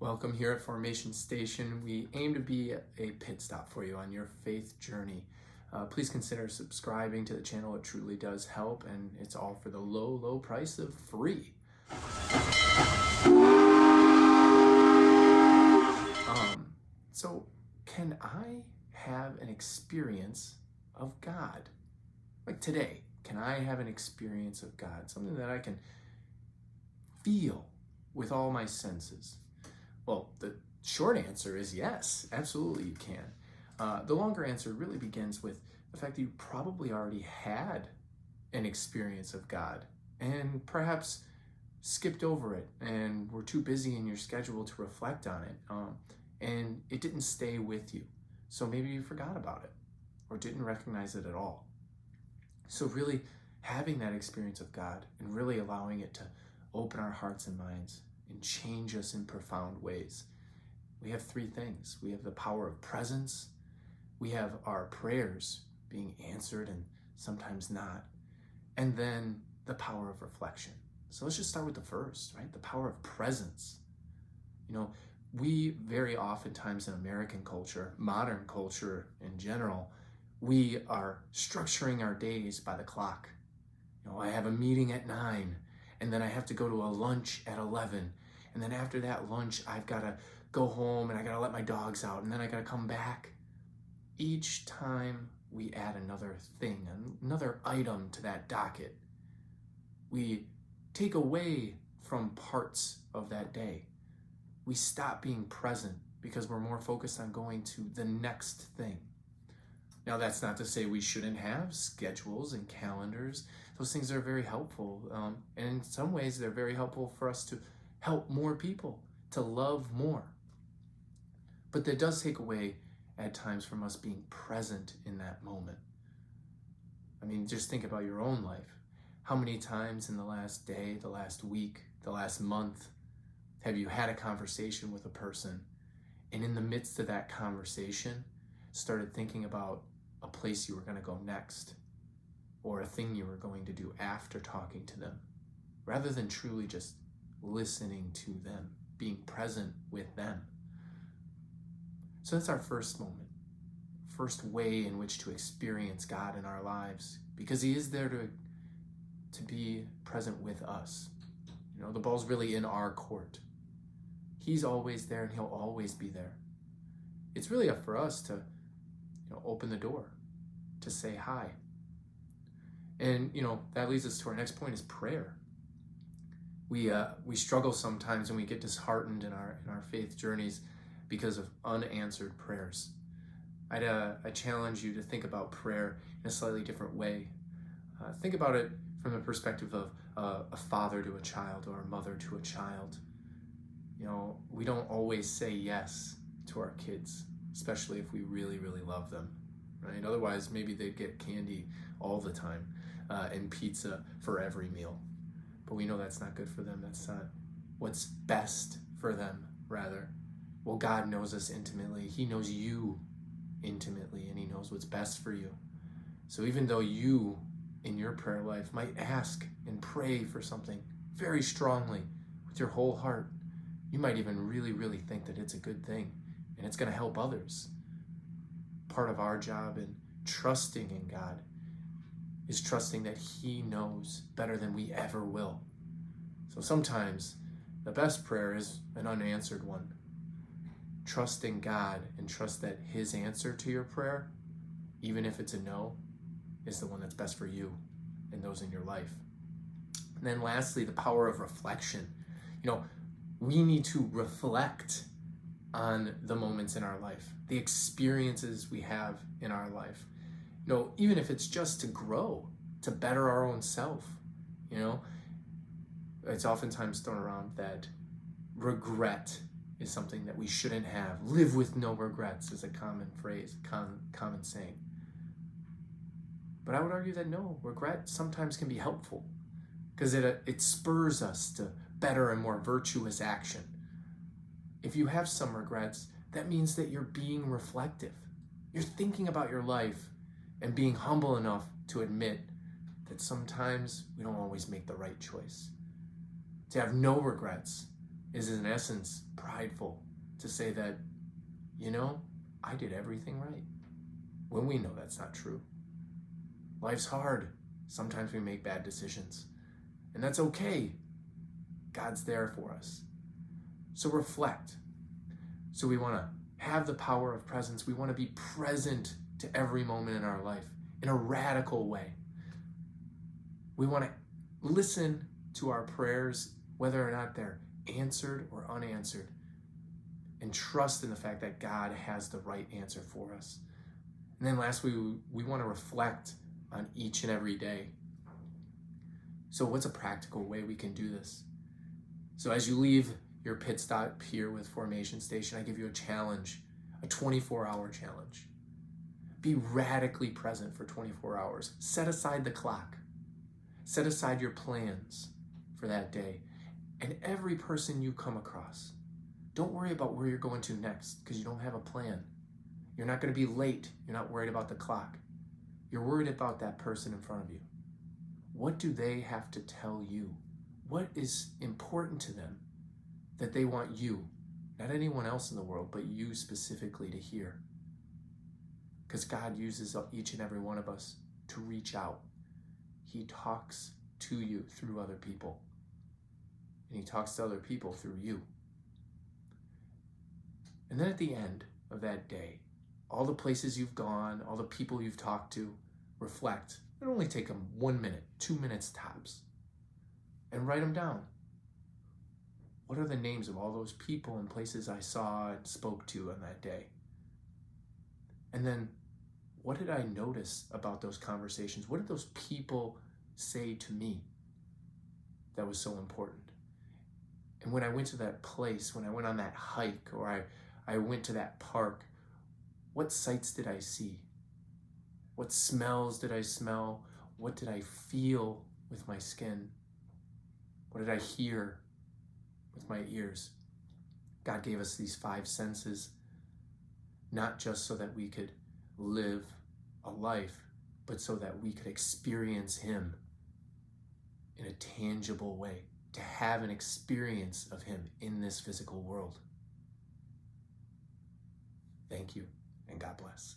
Welcome here at Formation Station. We aim to be a pit stop for you on your faith journey. Please consider subscribing to the channel. It truly does help, and it's all for the low price of free. So can I have an experience of God? Like today, can I have an experience of God? Something that I can feel with all my senses? Well, the short answer is yes, absolutely you can. The longer answer really begins with the fact that you probably already had an experience of God and perhaps skipped over it and were too busy in your schedule to reflect on it, and it didn't stay with you. So maybe you forgot about it or didn't recognize it at all. So really having that experience of God and really allowing it to open our hearts and minds and change us in profound ways. We have three things. We have the power of presence. We have our prayers being answered and sometimes not. And then the power of reflection. So let's just start with the first, right? The power of presence. You know, we very oftentimes in American culture, modern culture in general, we are structuring our days by the clock. You know, I have a meeting at 9. And then I have to go to a lunch at 11. And then after that lunch, I've got to go home and I got to let my dogs out. And then I got to come back. Each time we add another thing, another item to that docket, we take away from parts of that day. We stop being present because we're more focused on going to the next thing. Now, that's not to say we shouldn't have schedules and calendars. Those things are very helpful. And in some ways, they're very helpful for us to help more people, to love more. But that does take away at times from us being present in that moment. I mean, just think about your own life. How many times in the last day, the last week, the last month, have you had a conversation with a person and in the midst of that conversation started thinking about a place you were going to go next or a thing you were going to do after talking to them, rather than truly just listening to them, being present with them? So that's our first moment, first way in which to experience God in our lives, because he is there to be present with us. You know, the ball's really in our court. He's always there and he'll always be there. It's really up for us to open the door, to say hi. And that leads us to our next point, is prayer. We struggle sometimes and we get disheartened in our faith journeys because of unanswered prayers. I challenge you to think about prayer in a slightly different way. Think about it from the perspective of a father to a child or a mother to a child. We don't always say yes to our kids, especially if we really, really love them, right? Otherwise, maybe they'd get candy all the time and pizza for every meal. But we know that's not good for them. That's not what's best for them, rather. Well, God knows us intimately. He knows you intimately, and he knows what's best for you. So even though you, in your prayer life, might ask and pray for something very strongly with your whole heart, you might even really, really think that it's a good thing and it's going to help others. Part of our job in trusting in God is trusting that he knows better than we ever will. So sometimes the best prayer is an unanswered one. Trust in God and trust that his answer to your prayer, even if it's a no, is the one that's best for you and those in your life. And then lastly, the power of reflection. We need to reflect on the moments in our life, the experiences we have in our life. Even if it's just to grow, to better our own self. It's oftentimes thrown around that regret is something that we shouldn't have. Live with no regrets is a common phrase, common saying. But I would argue that no, regret sometimes can be helpful because it spurs us to better and more virtuous action. If you have some regrets, that means that you're being reflective. You're thinking about your life and being humble enough to admit that sometimes we don't always make the right choice. To have no regrets is in essence prideful to say that, I did everything right. When we know that's not true. Life's hard. Sometimes we make bad decisions. And that's okay. God's there for us. So reflect. So we want to have the power of presence. We want to be present to every moment in our life in a radical way. We want to listen to our prayers, whether or not they're answered or unanswered, and trust in the fact that God has the right answer for us. And then lastly, we want to reflect on each and every day. So what's a practical way we can do this? So as you leave your pit stop here with Formation Station, I give you a challenge, a 24-hour challenge. Be radically present for 24 hours. Set aside the clock. Set aside your plans for that day. And every person you come across, don't worry about where you're going to next because you don't have a plan. You're not going to be late. You're not worried about the clock. You're worried about that person in front of you. What do they have to tell you? What is important to them that they want you, not anyone else in the world, but you specifically to hear? Because God uses each and every one of us to reach out. He talks to you through other people. And he talks to other people through you. And then at the end of that day, all the places you've gone, all the people you've talked to, reflect. It'll only take them 1 minute, 2 minutes tops. And write them down. What are the names of all those people and places I saw and spoke to on that day? And then, what did I notice about those conversations? What did those people say to me that was so important? And when I went to that place, when I went on that hike, or I went to that park, what sights did I see? What smells did I smell? What did I feel with my skin? What did I hear with my ears? God gave us these 5 senses, not just so that we could live a life, but so that we could experience Him in a tangible way, to have an experience of Him in this physical world. Thank you, and God bless.